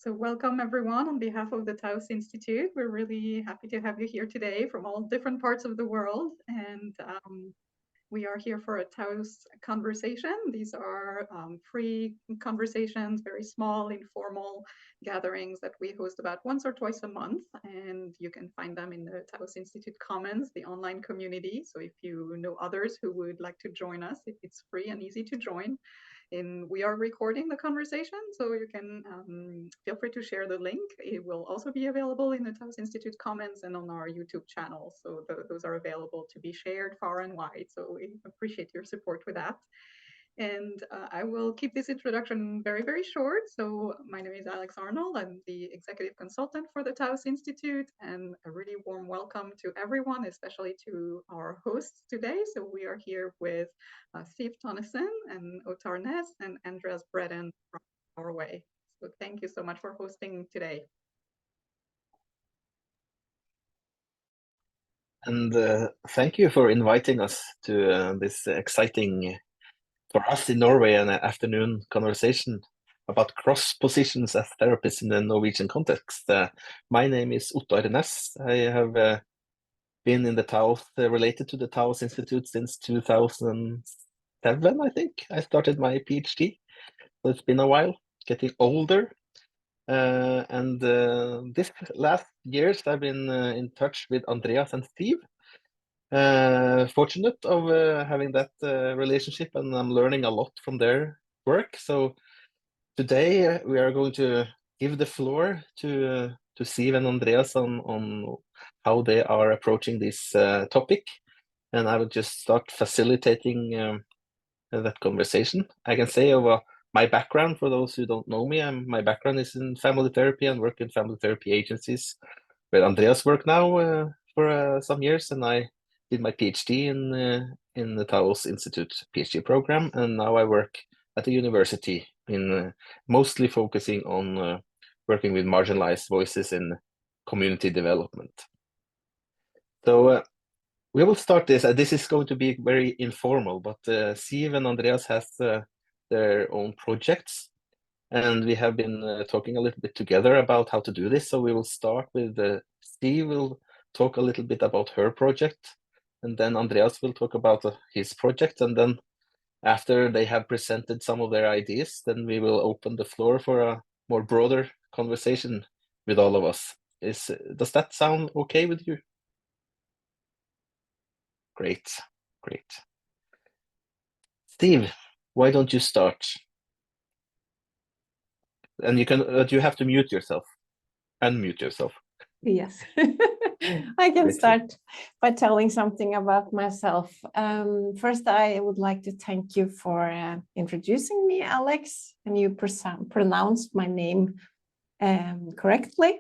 So welcome everyone on behalf of the Taos Institute. We're really happy to have you here today from all different parts of the world. And we are here for a Taos Conversation. These are free conversations, very small, informal gatherings that we host about once or twice a month. And you can find them in the Taos Institute Commons, the online community. So if you know others who would like to join us, it's free and easy to join. We are recording the conversation, so you can feel free to share the link. It will also be available in the Taos Institute Commons and on our YouTube channel. So those are available to be shared far and wide. So we appreciate your support with that. And I will keep this introduction very, very short. So my name is Alex Arnold. I'm the executive consultant for the Taos Institute, and a really warm welcome to everyone, especially to our hosts today. So we are here with Siw Tønnessen and Ottar Ness and Andreas Breden from Norway. So thank you so much for hosting today. And thank you for inviting us to this exciting, for us in Norway, an afternoon conversation about cross positions as therapists in the Norwegian context. My name is Ottar Ness. I have been in the Taos, related to the Taos Institute since 2007, I think. I started my PhD, so it's been a while, getting older. And this last years, I've been in touch with Andreas and Siw. Fortunate of having that relationship, and I'm learning a lot from their work. So today we are going to give the floor to Siw and Andreas on how they are approaching this topic, and I will just start facilitating that conversation. I can say over my background, for those who don't know me, my background is in family therapy and work in family therapy agencies, where Andreas worked now for some years, and I did my PhD in the Taos Institute PhD program, and now I work at the university in mostly focusing on working with marginalized voices in community development. So we will start this. This is going to be very informal, but Siw and Andreas has their own projects, and we have been talking a little bit together about how to do this. So we will start with Siw will talk a little bit about her project, and then Andreas will talk about his project, and then after they have presented some of their ideas, then we will open the floor for a more broader conversation with all of us. Does that sound okay with you? Great, great. Siw, why don't you start? And you have to mute yourself, unmute yourself. Yes, I can start by telling something about myself. First, I would like to thank you for introducing me, Alex, and you pronounced my name correctly.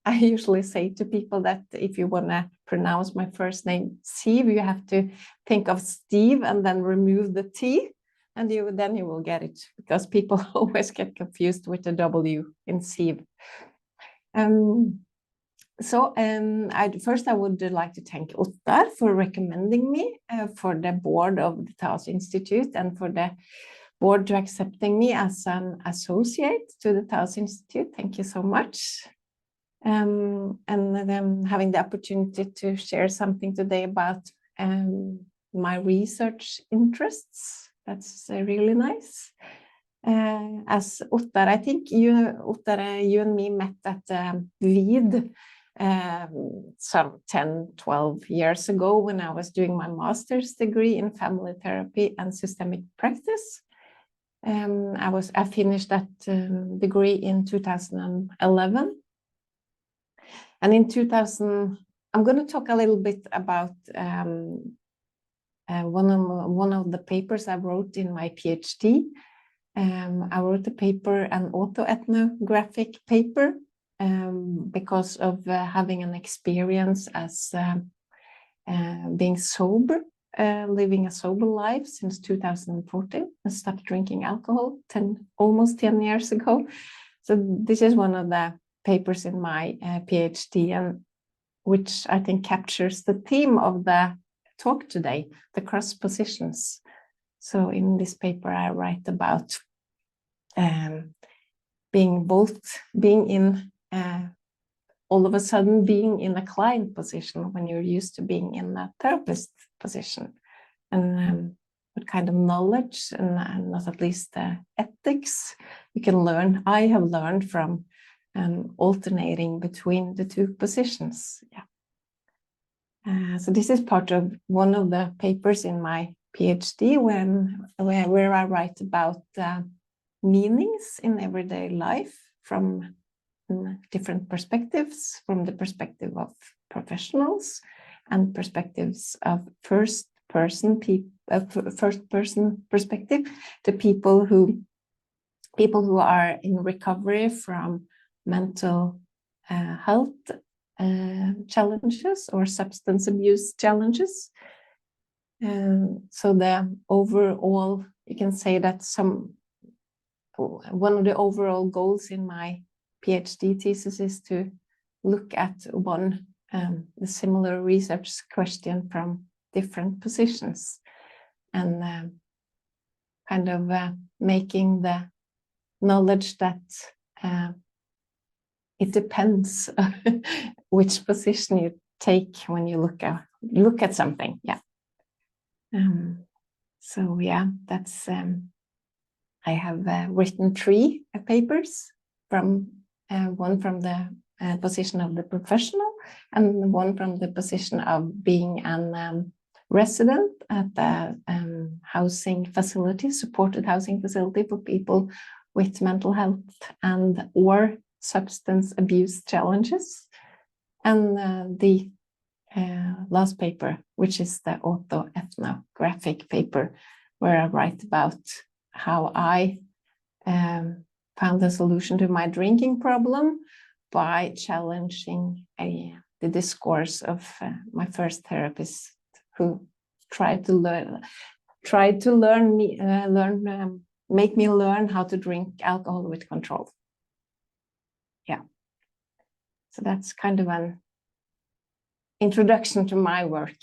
I usually say to people that if you want to pronounce my first name, Siw, you have to think of Steve and then remove the T, and then you will get it, because people always get confused with the W in Siw. First, I would like to thank Ottar for recommending me for the board of the Taos Institute, and for the board to accepting me as an associate to the Taos Institute. Thank you so much. And then having the opportunity to share something today about my research interests. That's really nice. As Ottar, I think Ottar, you and me met at VID some 10-12 years ago when I was doing my master's degree in family therapy and systemic practice. I finished that degree in 2011. And in 2000, I'm going to talk a little bit about one of the papers I wrote in my PhD. I wrote a paper, an autoethnographic paper, because of having an experience as being sober, living a sober life since 2014. I stopped drinking alcohol almost 10 years ago. So this is one of the papers in my PhD, and which I think captures the theme of the talk today, the cross positions. So in this paper, I write about being in all of a sudden being in a client position when you're used to being in a therapist position, and what kind of knowledge and not at least ethics you can learn. I have learned from alternating between the two positions. So this is part of one of the papers in my PhD where I write about meanings in everyday life from different perspectives, from the perspective of professionals and perspectives of first person perspective, the people who are in recovery from mental health challenges or substance abuse challenges. So the overall, you can say that one of the overall goals in my PhD thesis is to look at the similar research question from different positions, and kind of making the knowledge that it depends which position you take when you look at something. So that's I have written 3 papers, from one from the position of the professional, and one from the position of being an resident at the housing facility, supported housing facility for people with mental health and or substance abuse challenges, and the last paper, which is the autoethnographic paper, where I write about how I found a solution to my drinking problem by challenging the discourse of my first therapist, who tried to make me learn how to drink alcohol with control. So that's kind of an introduction to my work.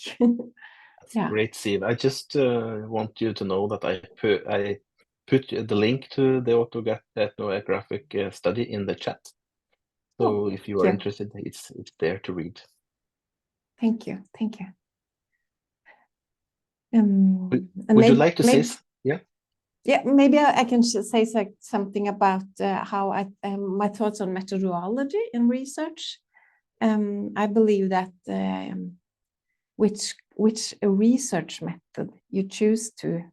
Great, Siw. I just want you to know that I put the link to the autoethnographic study in the chat. So if you are interested, it's there to read. Thank you. Would you like to say? Yeah, maybe I can say something about how my thoughts on methodology in research. I believe that which research method you choose to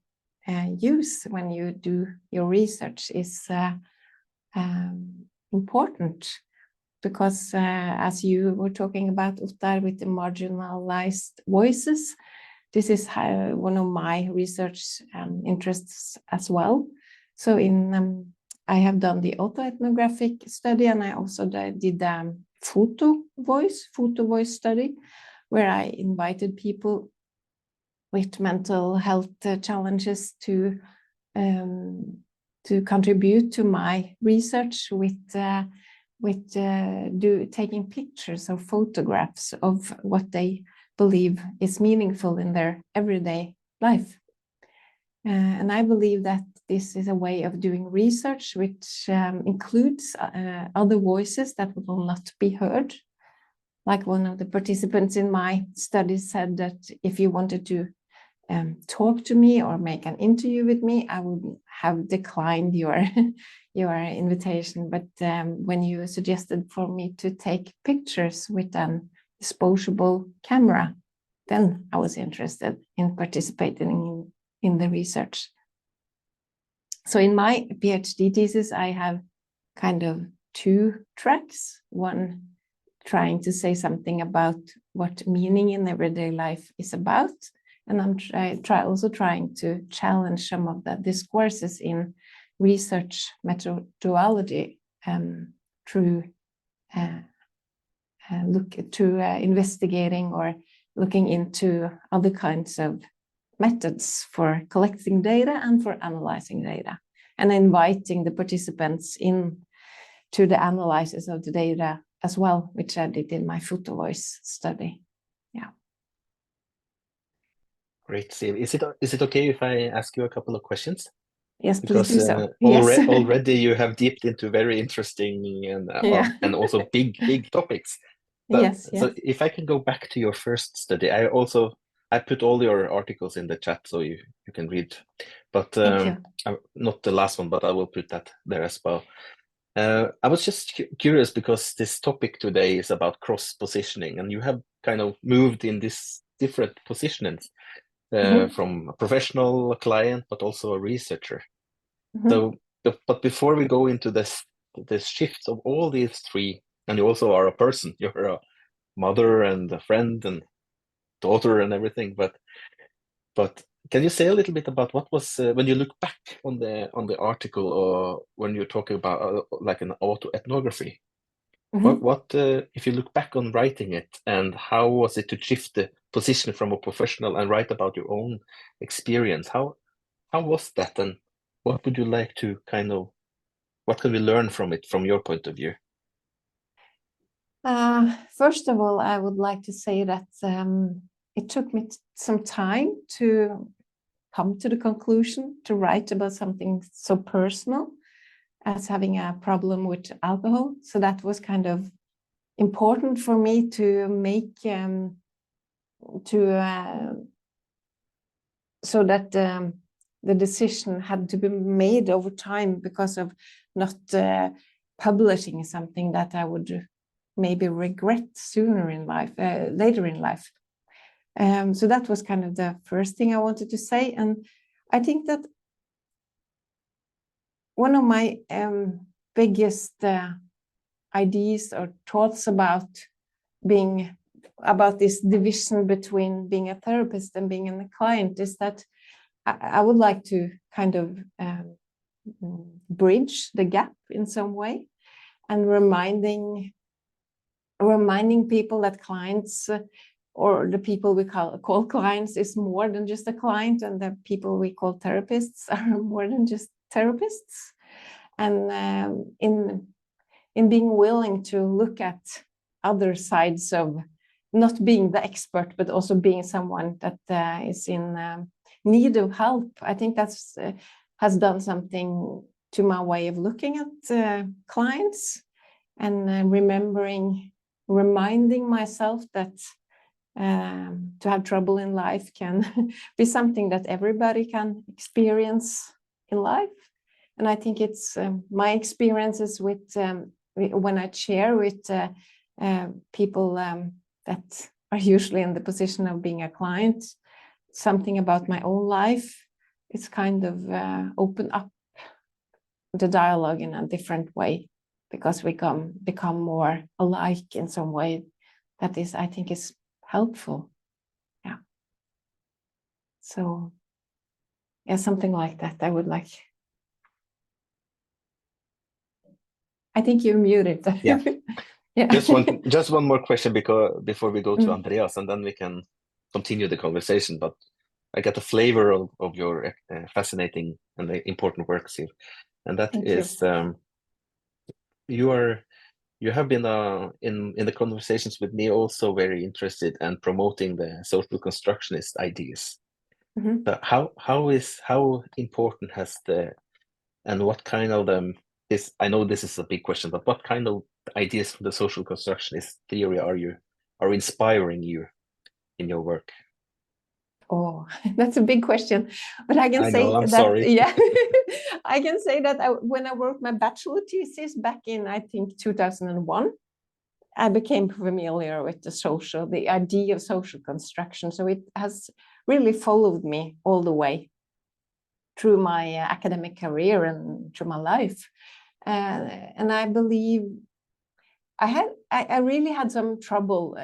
use when you do your research is important, because as you were talking about, Ottar, with the marginalized voices, this is one of my research interests as well. So I have done the autoethnographic study, and I also did the photovoice study, where I invited people with mental health challenges to contribute to my research with taking pictures or photographs of what they believe is meaningful in their everyday life. And I believe that this is a way of doing research which includes other voices that will not be heard. Like one of the participants in my study said that if you wanted to talk to me or make an interview with me, I would have declined your invitation. But when you suggested for me to take pictures with an disposable camera, then I was interested in participating in the research. So in my PhD thesis, I have kind of 2 tracks. One trying to say something about what meaning in everyday life is about. And I'm also trying to challenge some of the discourses in research methodology through investigating or looking into other kinds of methods for collecting data and for analyzing data, and inviting the participants in to the analysis of the data as well, which I did in my photovoice study. Great, Siw. Is it okay if I ask you a couple of questions? Yes, please because do so. Yes. already you have dipped into very interesting Yeah. and also big topics. Yes, So yes. if I can go back to your first study, I put all your articles in the chat so you can read, but Thank you. not the last one, but I will put that there as well. I was just curious because this topic today is about cross positioning, and you have kind of moved in this different positionings from a professional, a client, but also a researcher. So, but before we go into this shift of all these three, and you also are a person, you're a mother and a friend and daughter and everything, but can you say a little bit about what was when you look back on the article, or when you're talking about like an autoethnography? What if you look back on writing it, and how was it to shift the position from a professional and write about your own experience? How was that, and what would you like to what can we learn from it from your point of view? First of all, I would like to say that it took me some time to come to the conclusion to write about something so personal as having a problem with alcohol. So that was kind of important for me to make so that the decision had to be made over time, because of not publishing something that I would maybe regret sooner in life, later in life. So that was kind of the first thing I wanted to say. And I think that one of my biggest ideas or thoughts about this division between being a therapist and being a client is that I would like to kind of bridge the gap in some way, and reminding people that clients, or the people we call clients, is more than just a client, and the people we call therapists are more than just therapists. And in being willing to look at other sides of not being the expert, but also being someone that is in need of help, I think that's has done something to my way of looking at clients, and reminding myself that to have trouble in life can be something that everybody can experience in life. And I think it's my experiences with when I share with people that are usually in the position of being a client, something about my own life, it's kind of open up the dialogue in a different way, because we become more alike in some way that is, I think, is helpful. Yeah. So yeah, something like that I would like. I think you're muted. Yeah. Yeah. Just one more question before we go to Andreas, and then we can continue the conversation. But I get a flavor of your fascinating and important works here, and that is you have been in the conversations with me also very interested in promoting the social constructionist ideas. But how important has and what kind of this, I know this is a big question, but what kind of ideas from the social constructionist theory are inspiring you in your work? Oh, that's a big question, but I can say I'm that sorry. Yeah, I can say that when I wrote my bachelor thesis back in, I think, 2001, I became familiar with the idea of social construction. So it has really followed me all the way through my academic career and through my life. And I believe I really had some trouble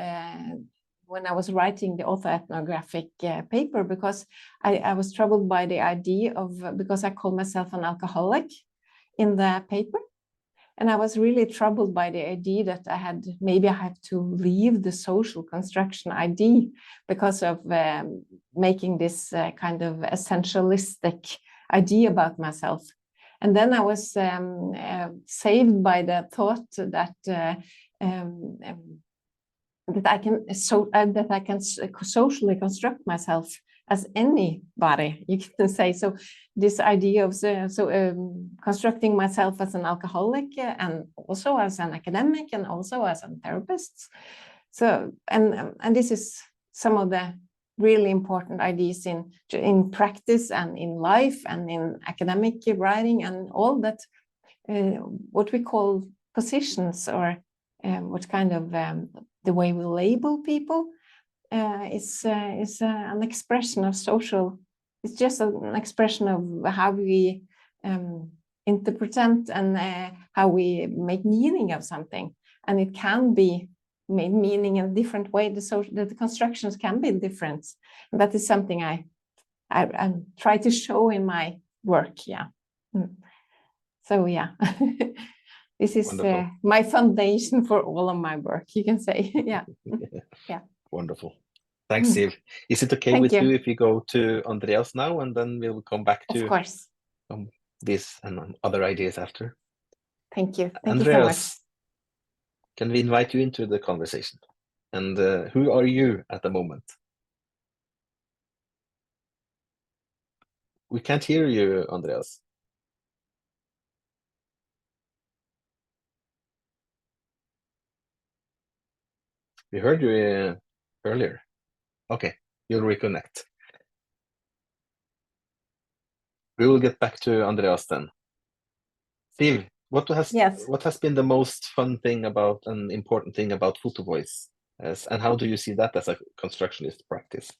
when I was writing the autoethnographic paper, because I was troubled by the idea of, because I call myself an alcoholic in the paper, and I was really troubled by the idea that maybe I have to leave the social construction idea because of making this kind of essentialistic idea about myself. And then I was saved by the thought that I can socially construct myself as anybody, you can say. So this idea of constructing myself as an alcoholic and also as an academic and also as a therapist. So, and this is some of the really important ideas in practice and in life and in academic writing and all that, what we call positions, or what kind of the way we label people is an expression of social. It's just an expression of how we interpret and how we make meaning of something, and it can be made meaning in a different way. The constructions can be different. And that is something I try to show in my work. Yeah. So yeah, this is my foundation for all of my work, you can say. Yeah. Yeah. Wonderful. Thanks, Siw. Is it okay with you if we go to Andreas now, and then we'll come back to, of course, this and other ideas after? Thank you. Thank Andreas, you so much. Can we invite you into the conversation? And who are you at the moment? We can't hear you, Andreas. We heard you earlier. Okay, you'll reconnect. We will get back to Andreas then. Siw, what has been the most fun thing about and important thing about photovoice, and how do you see that as a constructionist practice?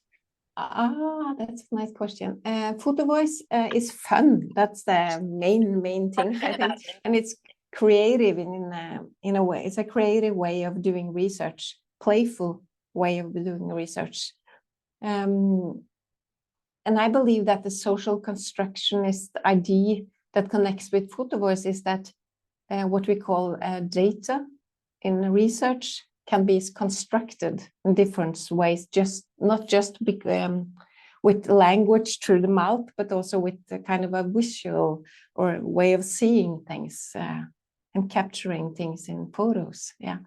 That's a nice question. Photovoice is fun. That's the main thing, I think, and it's creative in a way. It's a creative way of doing research, playful way of doing research. And I believe that the social constructionist idea that connects with photovoice is that what we call data in research can be constructed in different ways, not just with language through the mouth, but also with the kind of a visual or way of seeing things and capturing things in photos. Yeah,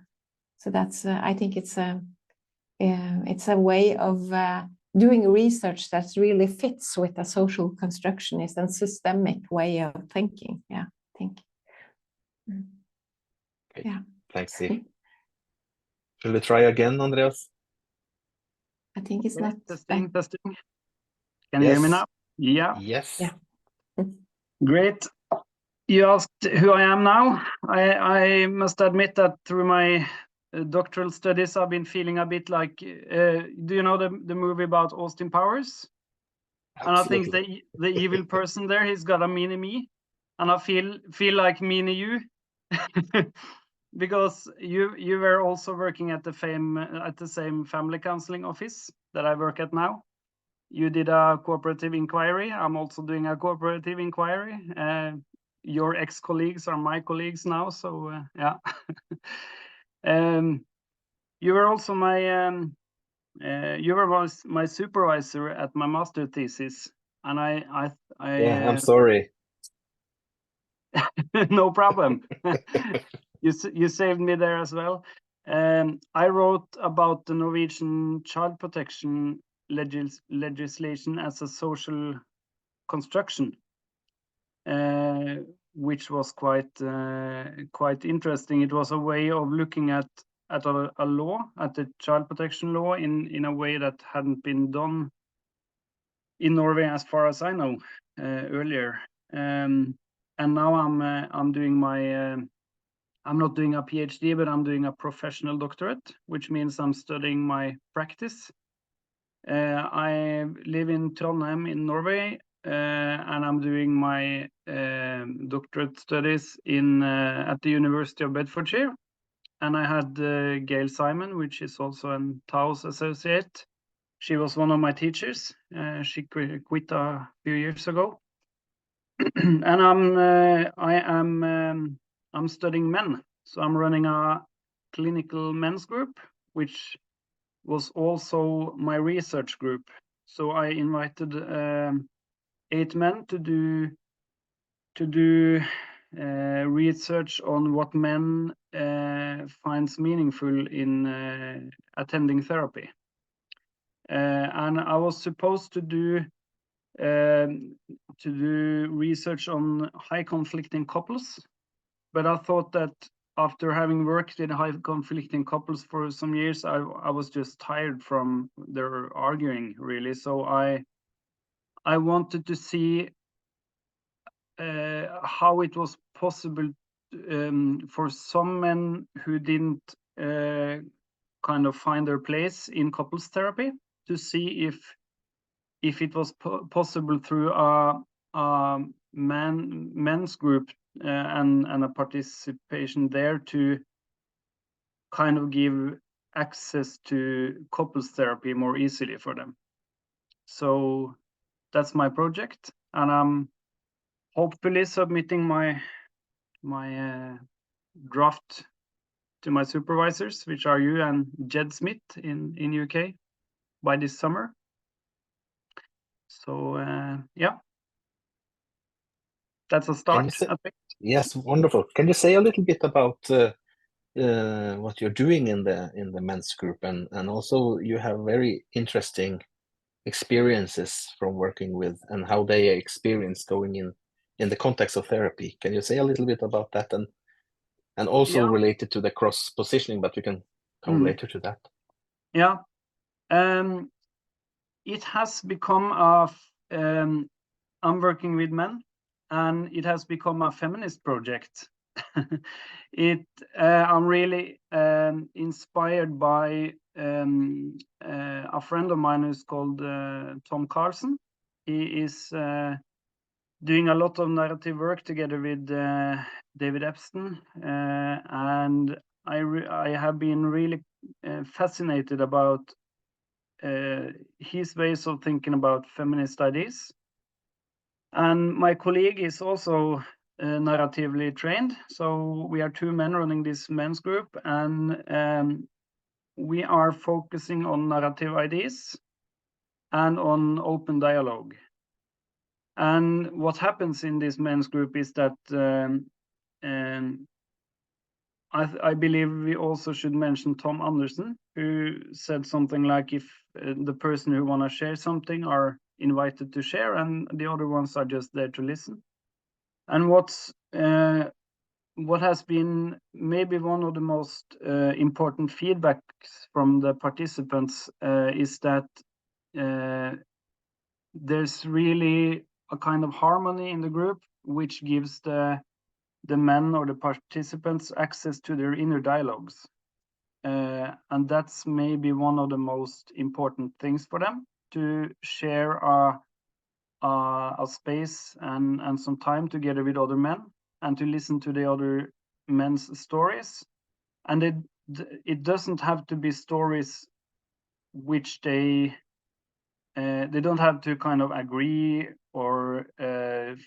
so that's I think it's a way of doing research that really fits with a social constructionist and systemic way of thinking. Yeah, I think. Okay. Yeah. Thanks, Siw. Shall we try again, Andreas? I think it's not. Testing. Can you hear me now? Yeah. Yes. Yeah. Great. You asked who I am now. I must admit that through my doctoral studies, I've been feeling a bit like, do you know the movie about Austin Powers? Absolutely. And I think the evil person there, he's got a mini me, and I feel like mini you. Because you were also working at the same family counseling office that I work at now. You did a cooperative inquiry. I'm also doing a cooperative inquiry. Your ex-colleagues are my colleagues now, so yeah. You were also my supervisor at my master thesis, and I'm sorry. No problem. You saved me there as well. I wrote about the Norwegian child protection legislation as a social construction, which was quite interesting. It was a way of looking at a law, at the child protection law, in a way that hadn't been done in Norway, as far as I know, earlier. And now I'm doing my I'm not doing a PhD, but I'm doing a professional doctorate, which means I'm studying my practice. I live in Trondheim in Norway, and I'm doing my doctorate studies at the University of Bedfordshire. And I had Gail Simon, which is also a Taos Associate. She was one of my teachers. She quit a few years ago. And I'm studying men. So I'm running a clinical men's group, which was also my research group. So I invited 8 men to do research on what men finds meaningful in attending therapy. and I was supposed to do research on high conflicting couples, but I thought that after having worked in high conflicting couples for some years, I was just tired from their arguing, really. So I wanted to see how it was possible for some men who didn't kind of find their place in couples therapy, to see if it was possible through a men's group and a participation there to kind of give access to couples therapy more easily for them. So that's my project, and I'm hopefully submitting my draft to my supervisors, which are you and Jed Smith in UK, by this summer. So yeah, that's a start. I think. Yes, wonderful. Can you say a little bit about what you're doing in the men's group, and also you have very interesting experiences from working with, and how they experience going in the context of therapy. Can you say a little bit about that, and also related to the cross positioning, but we can come later to that. Yeah, it has become I'm working with men, and it has become a feminist project. I'm really inspired by a friend of mine who's called Tom Carlson. He is doing a lot of narrative work together with David Epstein, and I have been really fascinated about his ways of thinking about feminist ideas. And my colleague is also narratively trained, so we are two men running this men's group, and we are focusing on narrative ideas and on open dialogue. And what happens in this men's group is that I believe we also should mention Tom Anderson, who said something like, if the person who want to share something are invited to share, and the other ones are just there to listen. And what has been maybe one of the most important feedbacks from the participants is that there's really a kind of harmony in the group, which gives the men or the participants access to their inner dialogues. And that's maybe one of the most important things for them, to share a space and some time together with other men, and to listen to the other men's stories. And it doesn't have to be stories which they don't have to kind of agree or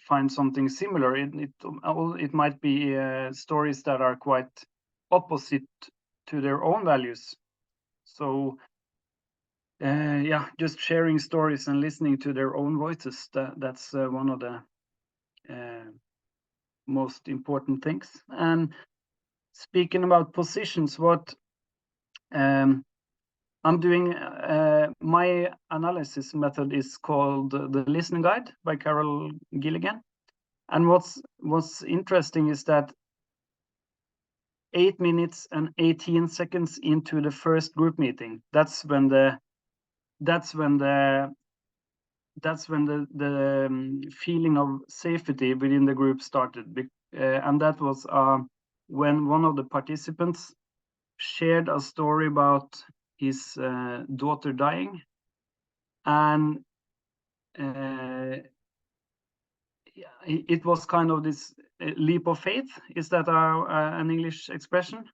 find something similar. It might be stories that are quite opposite to their own values. So yeah, just sharing stories and listening to their own voices, that's one of the most important things. And speaking about positions, what I'm doing, my analysis method is called the Listening Guide by Carol Gilligan. And what's interesting is that 8 minutes and 18 seconds into the first group meeting, that's when the feeling of safety within the group started, and that was when one of the participants shared a story about his daughter dying, and it was kind of this leap of faith. Is that an English expression?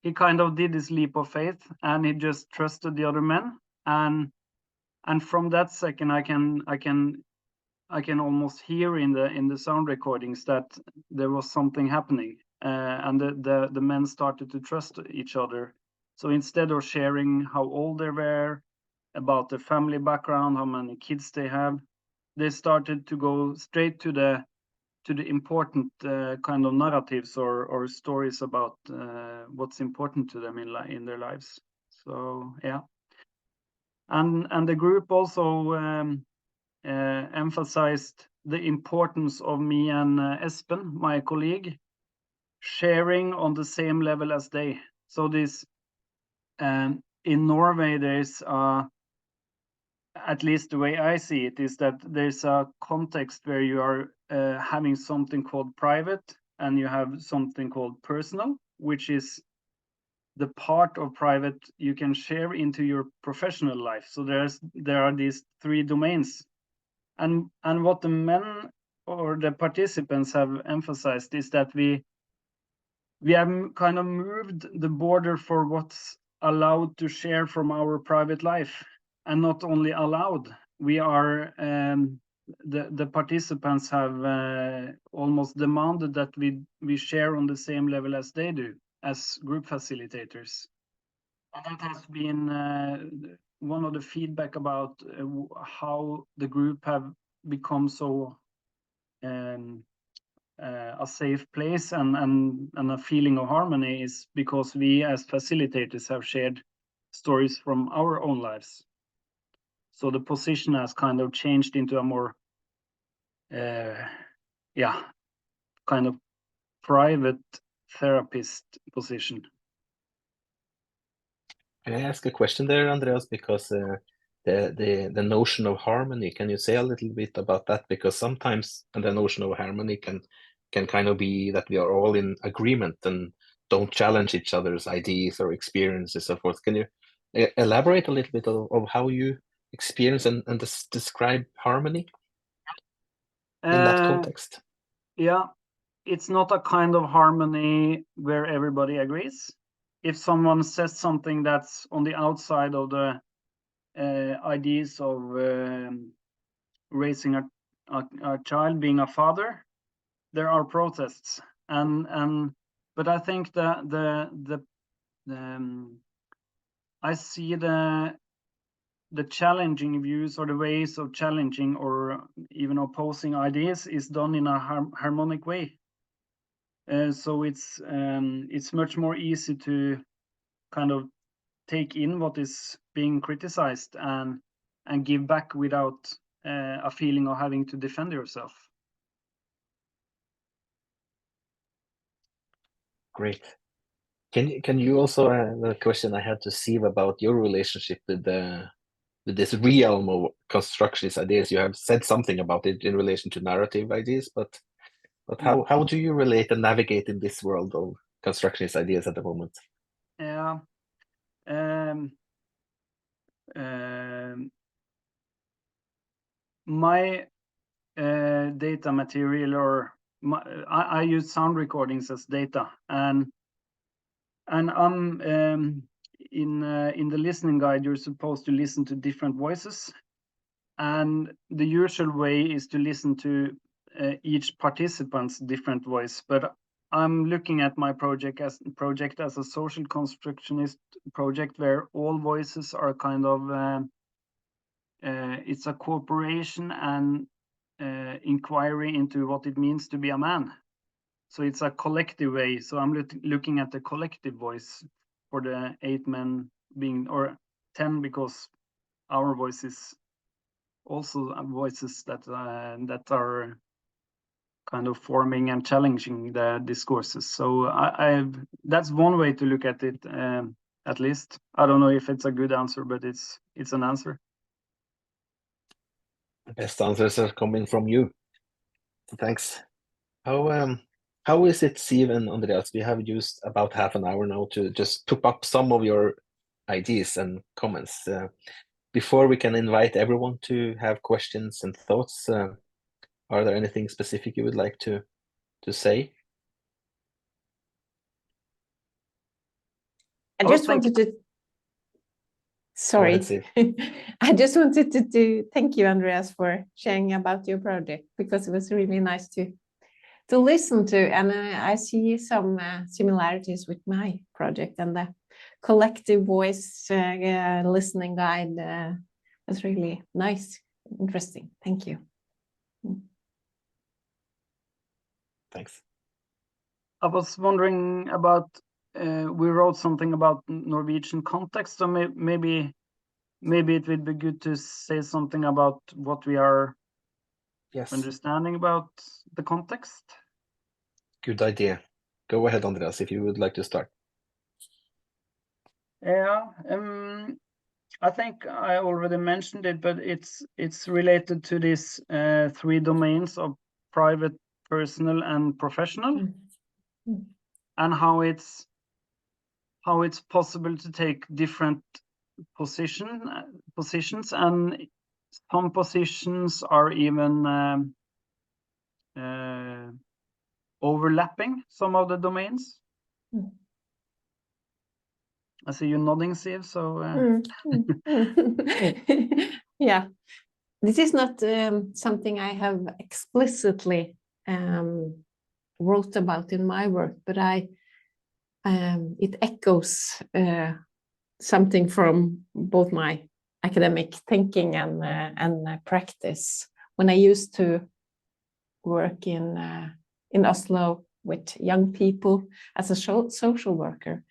He kind of did this leap of faith, and he just trusted the other men, and from that second, I can almost hear in the sound recordings that there was something happening, and the men started to trust each other. So instead of sharing how old they were, about their family background, how many kids they have, they started to go straight to the important kind of narratives or stories about what's important to them in their lives. So yeah. And the group also emphasized the importance of me and Espen, my colleague, sharing on the same level as they. So this in Norway, there's at least the way I see it is that there's a context where you are having something called private and you have something called personal, which is the part of private you can share into your professional life. So there are these three domains, and what the men or the participants have emphasized is that we have kind of moved the border for what's allowed to share from our private life, and not only allowed, we are the participants have almost demanded that we share on the same level as they do as group facilitators. And that has been one of the feedback about how the group have become so a safe place and a feeling of harmony is because we as facilitators have shared stories from our own lives. So the position has kind of changed into a more kind of private therapist position. Can I ask a question there, Andreas? Because the notion of harmony, can you say a little bit about that? Because sometimes the notion of harmony can kind of be that we are all in agreement and don't challenge each other's ideas or experiences, so forth. Can you elaborate a little bit of how you experience and describe harmony in that context? Yeah, it's not a kind of harmony where everybody agrees. If someone says something that's on the outside of the ideas of raising a child, being a father, there are protests. But I think I see the challenging views or the ways of challenging or even opposing ideas is done in a harmonic way. So it's much more easy to kind of take in what is being criticized and give back without a feeling of having to defend yourself. Great. Can you also the question I had to Siw about your relationship with this realm of constructionist ideas? You have said something about it in relation to narrative ideas, but how do you relate and navigate in this world of constructionist ideas at the moment? Yeah. My data material, or I use sound recordings as data, and I'm in the listening guide. You're supposed to listen to different voices, and the usual way is to listen to each participant's different voice. But I'm looking at my project as a social constructionist project where all voices are kind of it's a cooperation and inquiry into what it means to be a man. So it's a collective way. So I'm looking at the collective voice for the 8 men being, or 10, because our voices also are voices that are kind of forming and challenging the discourses. So that's one way to look at it, at least. I don't know if it's a good answer, but it's an answer. The best answers are coming from you. So thanks. How is it, Siw and Andreas? We have used about half an hour now to just put up some of your ideas and comments. Before we can invite everyone to have questions and thoughts, are there anything specific you would like to say? I just wanted to. Sorry, I just wanted to thank you, Andreas, for sharing about your project, because it was really nice to listen to, and I see some similarities with my project, and the collective voice listening guide was really nice, interesting. Thank you. Thanks. I was wondering about, we wrote something about Norwegian context, so maybe maybe it would be good to say something about what we are Yes. understanding about the context. Good idea. Go ahead, Andreas, if you would like to start. Yeah, I think I already mentioned it, but it's related to these 3 domains of private, personal, and professional, and how it's possible to take different positions, and some positions are even overlapping some of the domains. I see you nodding, Siw. So yeah, this is not something I have explicitly wrote about in my work, but it echoes something from both my academic thinking and practice. When I used to work in Oslo with young people as a social worker,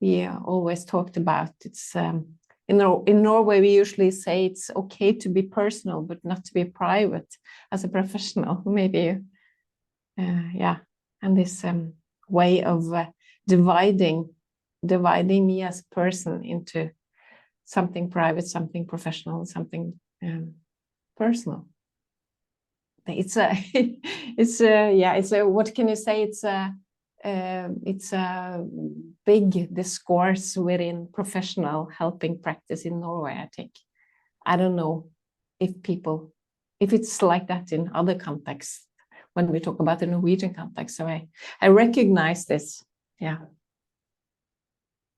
we always talked about it's in Norway we usually say it's okay to be personal but not to be private as a professional, maybe yeah, and this way of dividing me as a person into something private, something professional, something personal. It's a what can you say, it's a big discourse within professional helping practice in Norway, I think. I don't know if it's like that in other contexts when we talk about the Norwegian context. So I recognize this. Yeah.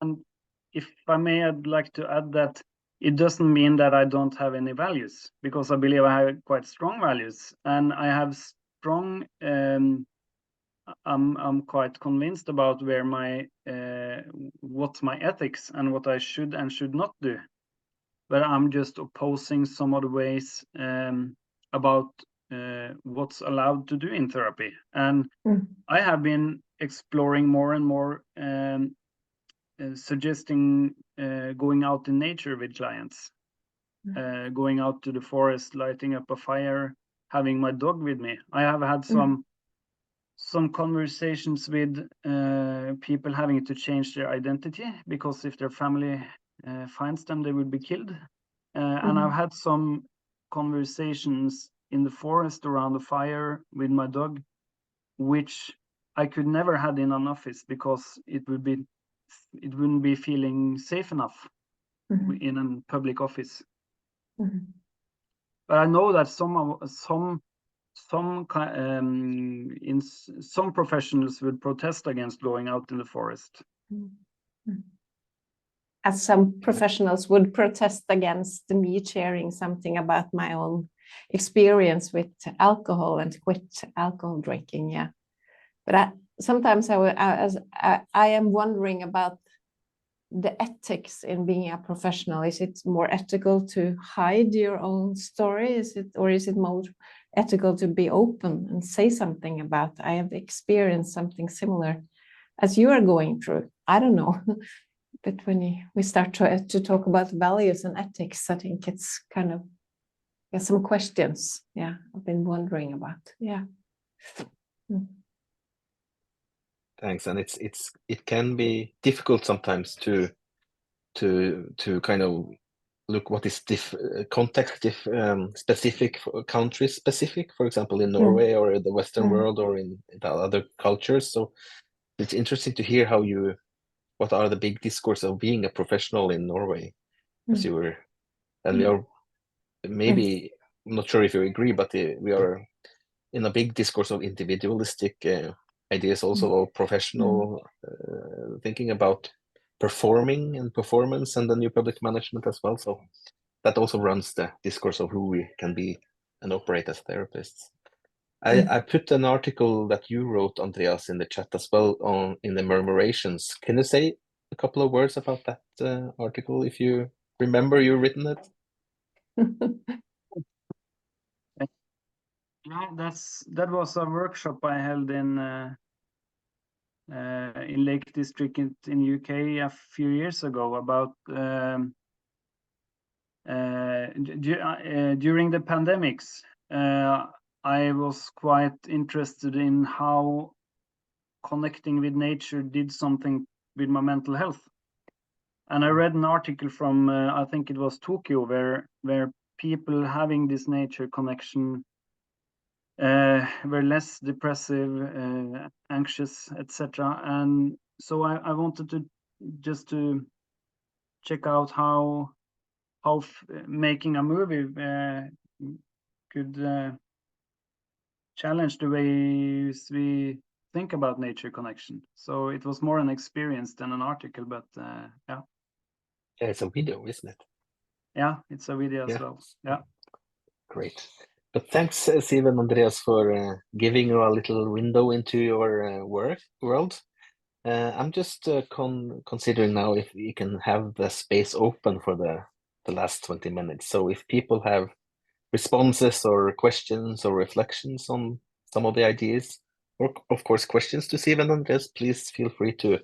And if I may, I'd like to add that it doesn't mean that I don't have any values, because I believe I have quite strong values, and I have strong. I'm quite convinced about where my what's my ethics and what I should and should not do, but I'm just opposing some of the ways about what's allowed to do in therapy. And I have been exploring more and more, suggesting going out in nature with clients, going out to the forest, lighting up a fire, having my dog with me. I have had some conversations with people having to change their identity, because if their family finds them, they will be killed. And I've had some conversations in the forest around the fire with my dog, which I could never had in an office, because it wouldn't be feeling safe enough in a public office. But I know that some professionals would protest against going out in the forest. As some professionals would protest against me sharing something about my own experience with alcohol and quit alcohol drinking. Yeah, but sometimes I am wondering about the ethics in being a professional. Is it more ethical to hide your own story? Is it more ethical to be open and say something about, I have experienced something similar as you are going through? I don't know. But when we start to talk about values and ethics, I think it's kind of some questions. Yeah, I've been wondering about. Yeah. Thanks. And it can be difficult sometimes to kind of look what is context specific, country specific, for example, in Norway or the Western world or in the other cultures. So it's interesting to hear what are the big discourse of being a professional in Norway, as you were, and we are maybe, I'm not sure if you agree, but we are in a big discourse of individualistic ideas, also of professional thinking about performing and performance and the new public management as well. So that also runs the discourse of who we can be and operate as therapists. I put an article that you wrote, Andreas, in the chat as well in the Murmurations. Can you say a couple of words about that article, if you remember you've written it? Yeah, that was a workshop I held in Lake District in UK a few years ago about during the pandemics, I was quite interested in how connecting with nature did something with my mental health. And I read an article from, I think it was Tokyo, where people having this nature connection were less depressive, anxious, etc. And so I wanted to just to check out how making a movie could challenge the ways we think about nature connection. So it was more an experience than an article, but yeah. Yeah, it's a video, isn't it? Yeah, it's a video as well. Yeah. Great. But thanks, Siw and Andreas, for giving you a little window into your world. I'm just considering now if we can have the space open for the last 20 minutes. So if people have responses or questions or reflections on some of the ideas, or of course questions to Siw and Andreas, please feel free to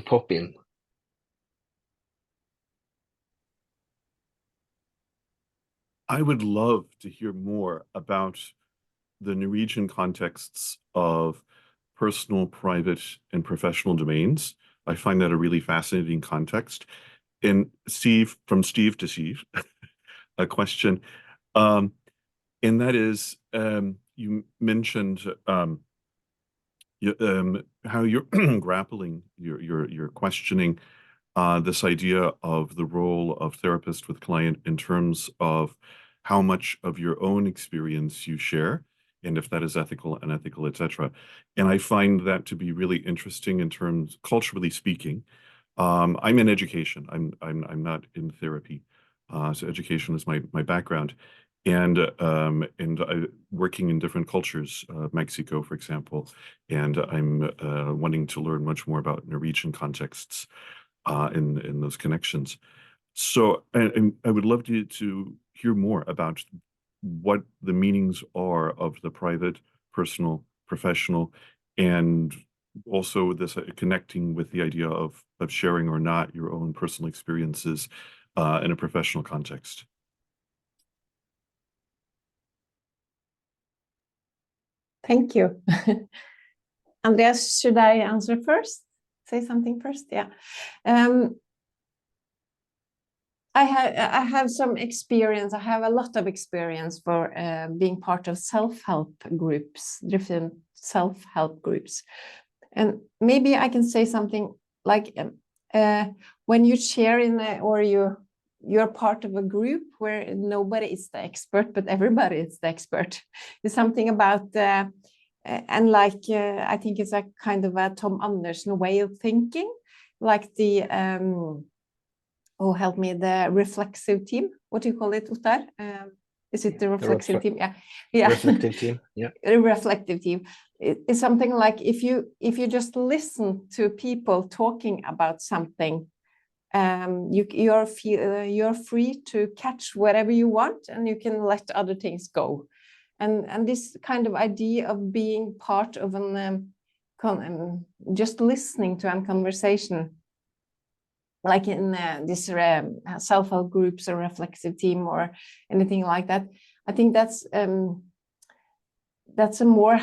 pop in. I would love to hear more about the Norwegian contexts of personal, private, and professional domains. I find that a really fascinating context. And Steve, from Steve to Steve, a question. And that is, you mentioned how you're grappling, you're questioning this idea of the role of therapist with client in terms of how much of your own experience you share, and if that is ethical, unethical, etc. And I find that to be really interesting in terms, culturally speaking. I'm in education. I'm not in therapy, so education is my background, and I working in different cultures, Mexico, for example, and I'm wanting to learn much more about Norwegian contexts in those connections. So, and I would love to hear more about what the meanings are of the private, personal, professional, and also this connecting with the idea of sharing or not your own personal experiences in a professional context. Thank you. Andreas, should I answer first? Say something first? Yeah. I have some experience. I have a lot of experience for being part of self-help groups, different self-help groups. And maybe I can say something like when you share or you're part of a group where nobody is the expert, but everybody is the expert. It's something about, and like, I think it's a kind of a Tom Andersen way of thinking, like the, oh, help me, the reflexive team. What do you call it, Ottar? Is it the reflexive team? Yeah, yeah. Reflective team. Yeah. A reflective team. It's something like if you just listen to people talking about something, you're free to catch whatever you want, and you can let other things go. And this kind of idea of being part of an just listening to a conversation, like in this self-help groups or reflexive team or anything like that, I think that's a more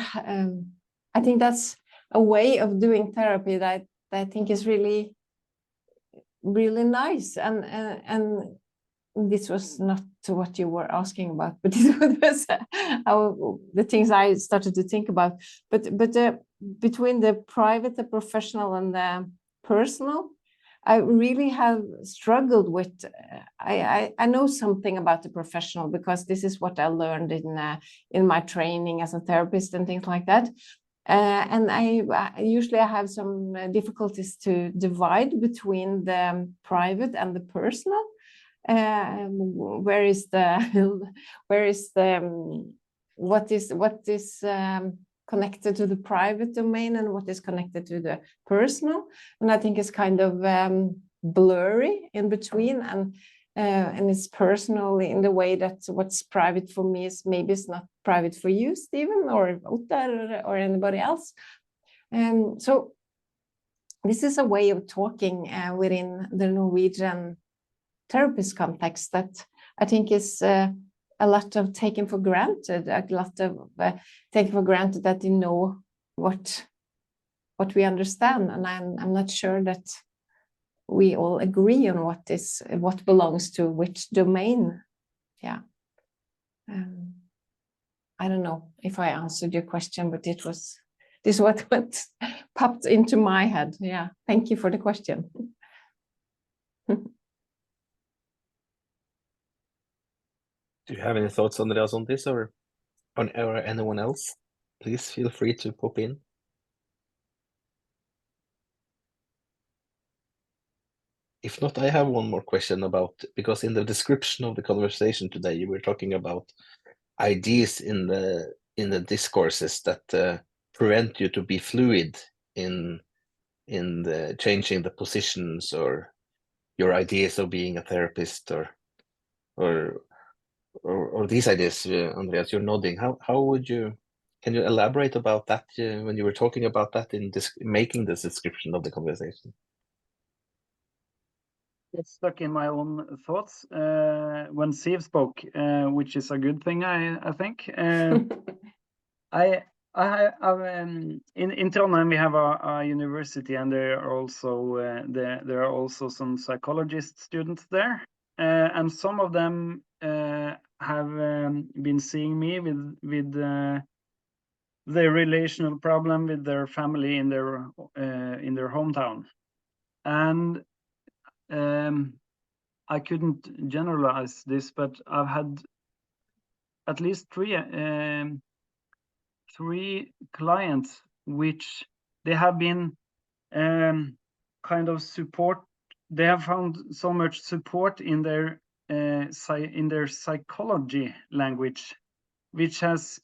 I think that's a way of doing therapy that I think is really nice. And this was not what you were asking about, but it was the things I started to think about. But between the private, the professional, and the personal, I really have struggled with. I know something about the professional because this is what I learned in my training as a therapist and things like that. And I usually have some difficulties to divide between the private and the personal. Where is what is connected to the private domain and what is connected to the personal, and I think it's kind of blurry in between, and it's personal in the way that what's private for me is maybe it's not private for you, Stephen, or Ottar, or anybody else. So this is a way of talking within the Norwegian therapist context that I think is a lot of taken for granted, a lot of taken for granted that you know what we understand, and I'm not sure that we all agree on what belongs to which domain. Yeah. I don't know if I answered your question, but this is what popped into my head. Yeah, thank you for the question. Do you have any thoughts, Andreas, on this, or anyone else? Please feel free to pop in. If not, I have one more question about, because in the description of the conversation today, you were talking about ideas in the discourses that prevent you to be fluid in the changing the positions or your ideas of being a therapist or these ideas, Andreas. You're nodding. How would you? Can you elaborate about that when you were talking about that in making this description of the conversation? Get stuck in my own thoughts when Siw spoke, which is a good thing, I think. In Trondheim we have a university, and there are also some psychologist students there, and some of them have been seeing me with their relational problem with their family in their hometown, and I couldn't generalize this, but I've had at least three clients which they have been kind of support. They have found so much support in their psychology language, which has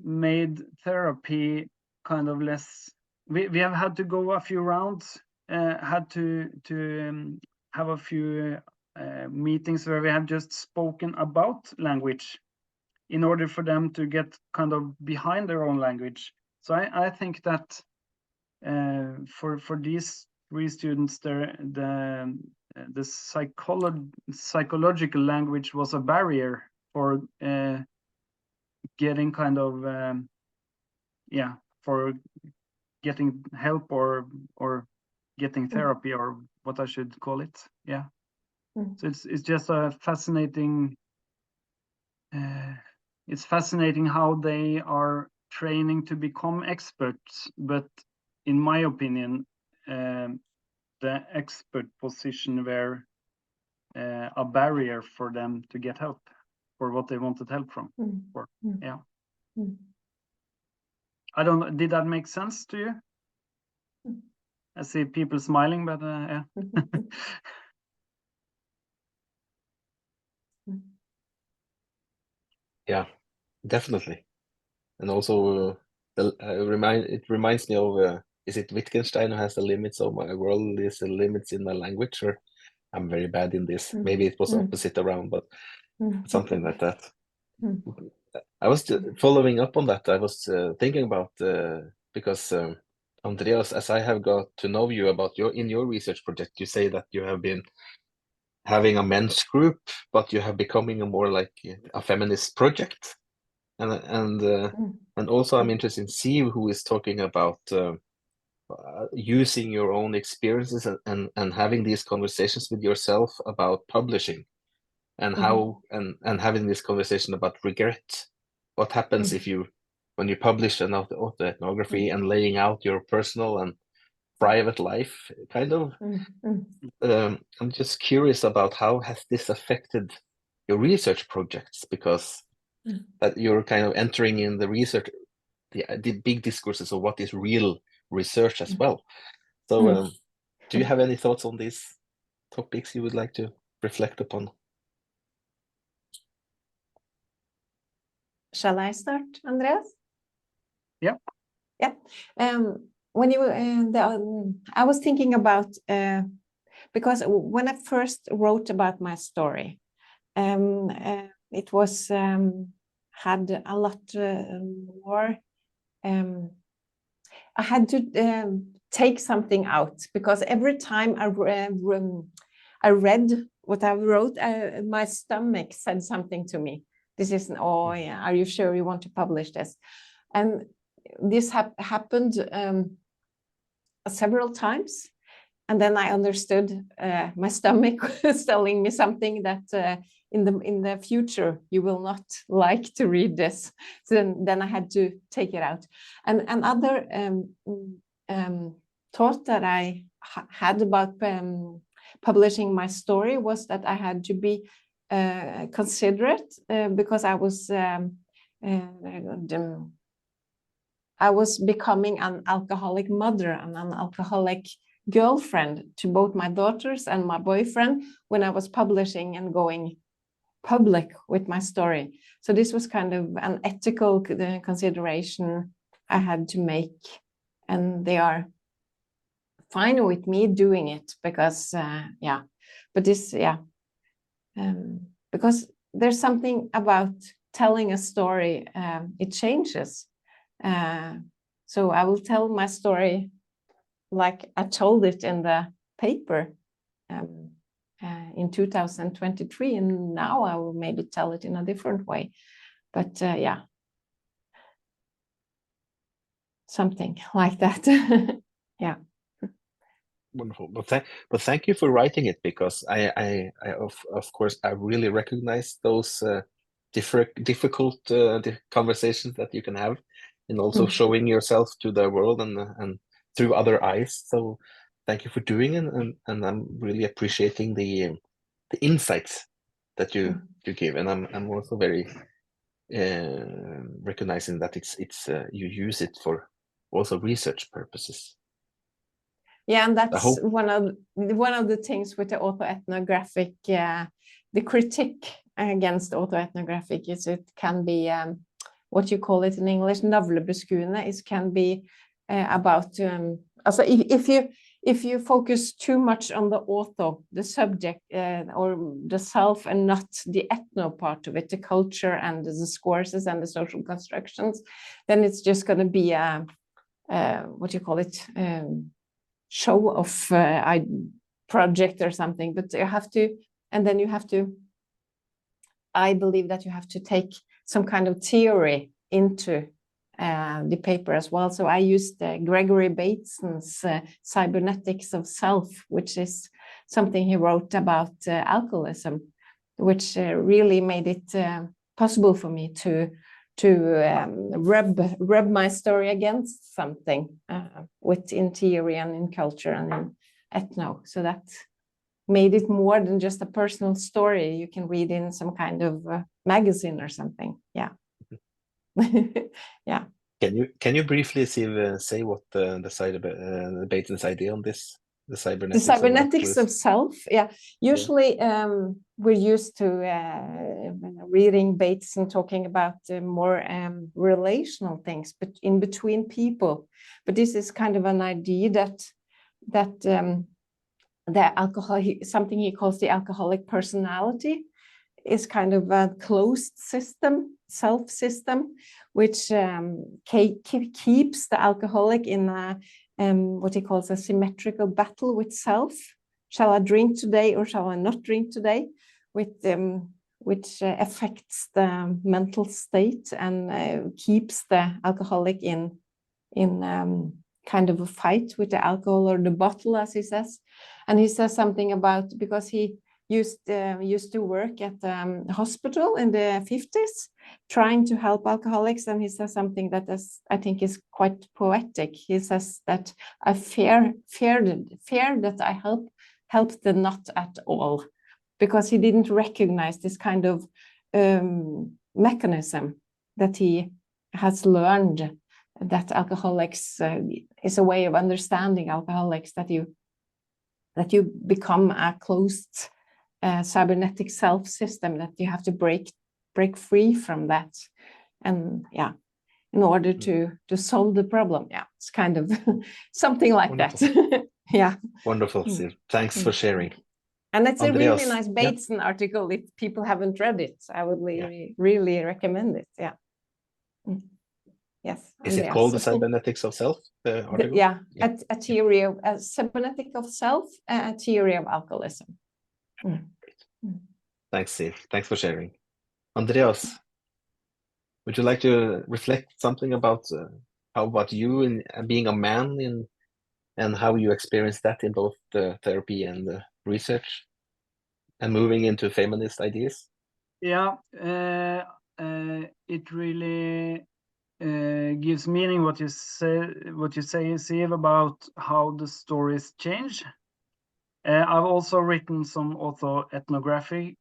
made therapy kind of less. We have had to go a few rounds, had to have a few meetings where we have just spoken about language in order for them to get kind of behind their own language. So I think that for these three students, the psychological language was a barrier for getting kind of for getting help or getting therapy, or what I should call it. Yeah. So it's just a fascinating. It's fascinating how they are training to become experts, but in my opinion, the expert position were a barrier for them to get help for what they wanted help from. Yeah. I don't know. Did that make sense to you? I see people smiling, but yeah. Yeah, definitely. And also, it reminds me of, is it Wittgenstein who has the limits of my world is the limits in my language? Or I'm very bad in this. Maybe it was opposite around, but something like that. I was following up on that. I was thinking about, because Andreas, as I have got to know you about in your research project, you say that you have been having a men's group, but you have becoming a more like a feminist project. And also I'm interested in Siw, who is talking about using your own experiences and having these conversations with yourself about publishing, and how and having this conversation about regret. What happens if when you publish an autoethnography and laying out your personal and private life, kind of. I'm just curious about how has this affected your research projects, because that you're kind of entering in the research, the big discourses of what is real research as well. So do you have any thoughts on these topics you would like to reflect upon? Shall I start, Andreas? Yeah. Yeah. When you I was thinking about because when I first wrote about my story, it was had a lot more. I had to take something out, because every time I read what I wrote, my stomach said something to me. This isn't, oh yeah, are you sure you want to publish this? And this happened several times. And then I understood my stomach was telling me something that in the future you will not like to read this. So then I had to take it out. And another thought that I had about publishing my story was that I had to be considerate because I was becoming an alcoholic mother and an alcoholic girlfriend to both my daughters and my boyfriend when I was publishing and going public with my story. So this was kind of an ethical consideration I had to make, and they are fine with me doing it because because there's something about telling a story, it changes. So I will tell my story like I told it in the paper in 2023, and now I will maybe tell it in a different way. But yeah, something like that. Yeah. Wonderful. But thank you for writing it, because I of course I really recognize those difficult conversations that you can have, and also showing yourself to the world and through other eyes. So thank you for doing it, and I'm really appreciating the insights that you give, and I'm also very recognizing that it's you use it for also research purposes. Yeah, and that's one of the things with the autoethnographic, the critique against autoethnographic is it can be what you call it in English, navlebeskuende. It can be about also if you focus too much on the author, the subject, or the self, and not the ethno part of it, the culture and the discourses and the social constructions, then it's just going to be a what you call it, show of project or something. But you have to, and then you have to, I believe that you have to take some kind of theory into the paper as well. So I used Gregory Bateson's cybernetics of self, which is something he wrote about alcoholism, which really made it possible for me to rub my story against something within theory and in culture and in ethno. So that made it more than just a personal story you can read in some kind of magazine or something. Yeah. Yeah. Can you briefly say what the Bateson's idea on this, the cybernetics of self? Yeah. Usually we're used to reading Bateson talking about more relational things, but in between people. But this is kind of an idea that the alcohol, something he calls the alcoholic personality, is kind of a closed system, self system, which keeps the alcoholic in a what he calls a symmetrical battle with self. Shall I drink today or shall I not drink today? Which affects the mental state and keeps the alcoholic in kind of a fight with the alcohol or the bottle, as he says. And he says something about, because he used to work at a hospital in the 50s trying to help alcoholics, and he says something that I think is quite poetic. He says that I fear that I helped them not at all, because he didn't recognize this kind of mechanism that he has learned, that alcoholics is a way of understanding alcoholics, that you become a closed cybernetic self system, that you have to break free from that, and yeah, in order to solve the problem. Yeah, it's kind of something like Wonderful. That. Yeah. Wonderful, Siw. Thanks for sharing. And it's Andreas, a really nice Bateson article. If people haven't read it, I would really recommend it. Yeah. Yes. Is it called the cybernetics of self? The article? Yeah. A theory of cybernetic of self, a theory of alcoholism. Great. Thanks, Siw. Thanks for sharing. Andreas, would you like to reflect something about how about you in being a man and how you experience that in both the therapy and the research and moving into feminist ideas? Yeah, it really gives meaning what you say, Siw, about how the stories change. I've also written some autoethnography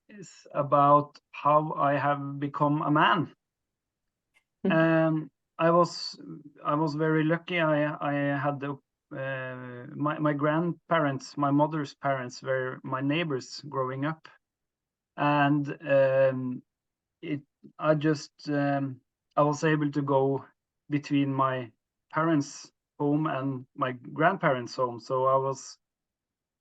about how I have become a man. I was very lucky. I had the my grandparents, my mother's parents, were my neighbors growing up, and I was able to go between my parents' home and my grandparents' home. So I was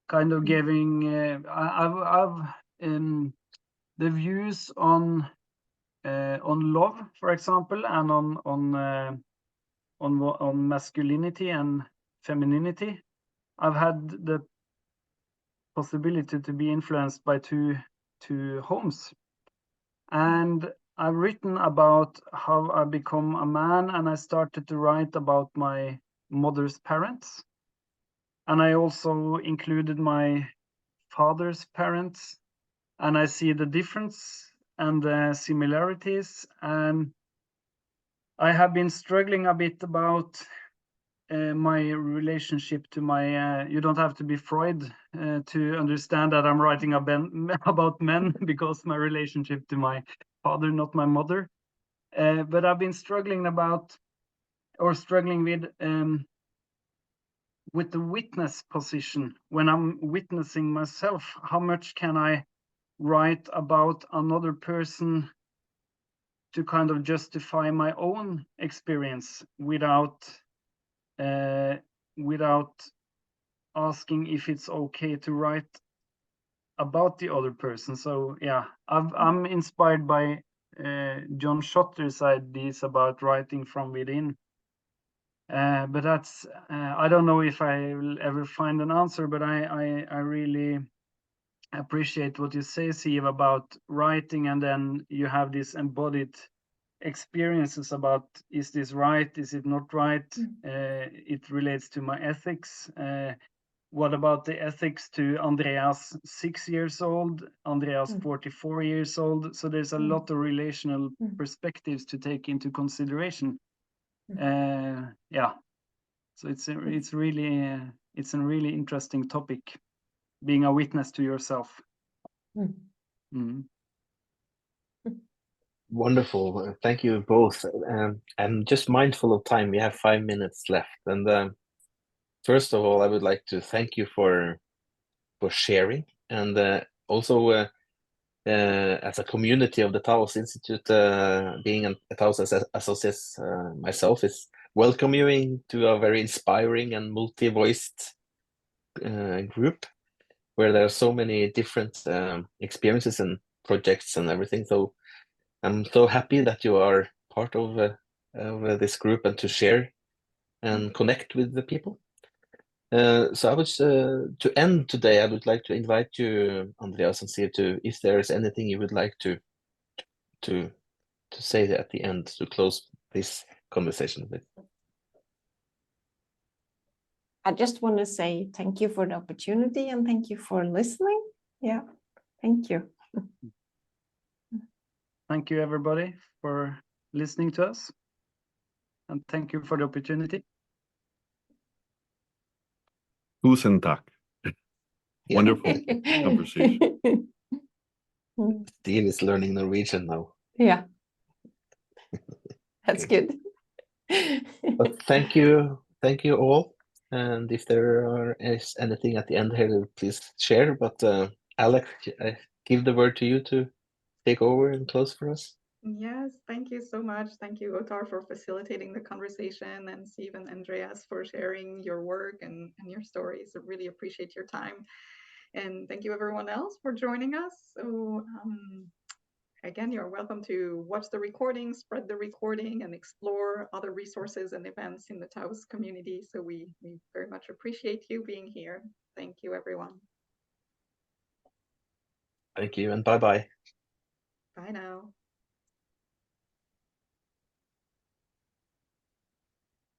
kind of giving I've the views on love, for example, and on masculinity and femininity. I've had the possibility to be influenced by two homes, and I've written about how I become a man, and I started to write about my mother's parents, and I also included my father's parents, and I see the difference and the similarities. And I have been struggling a bit about my relationship to my you don't have to be Freud to understand that I'm writing about men, because my relationship to my father, not my mother, but I've been struggling with the witness position. When I'm witnessing myself, how much can I write about another person to kind of justify my own experience without asking if it's okay to write about the other person. So yeah, I'm inspired by John Schotter's ideas about writing from within. But that's I don't know if I will ever find an answer, but I really appreciate what you say, Siw, about writing, and then you have these embodied experiences about, is this right, is it not right? It relates to my ethics. What about the ethics to Andreas, 6 years old, Andreas, 44 years old? So there's a lot of relational perspectives to take into consideration. Yeah, so it's a really interesting topic, being a witness to yourself. Wonderful. Thank you both. I'm just mindful of time. We have 5 minutes left. And first of all, I would like to thank you for sharing. And also, as a community of the Taos Institute, being a Taos Associates myself, is welcoming to a very inspiring and multi-voiced group, where there are so many different experiences and projects and everything. So I'm so happy that you are part of this group and to share and connect with the people. So I would to end today, I would like to invite you, Andreas, and see if there is anything you would like to say at the end to close this conversation with. I just want to say thank you for the opportunity, and thank you for listening. Yeah, thank you. Thank you, everybody, for listening to us, and thank you for the opportunity. Tusen tack. Wonderful conversation. Steve is learning Norwegian now. Yeah, that's Okay. good. But thank you all. And if there is anything at the end here, please share. But Alex, I give the word to you to take over and close for us. Yes, thank you so much. Thank you, Ottar, for facilitating the conversation, and Siw and Andreas for sharing your work and your stories. I really appreciate your time. And thank you, everyone else, for joining us. So again, you're welcome to watch the recording, spread the recording, and explore other resources and events in the Taos community. So we very much appreciate you being here. Thank you, everyone. Thank you, and bye-bye. Bye now.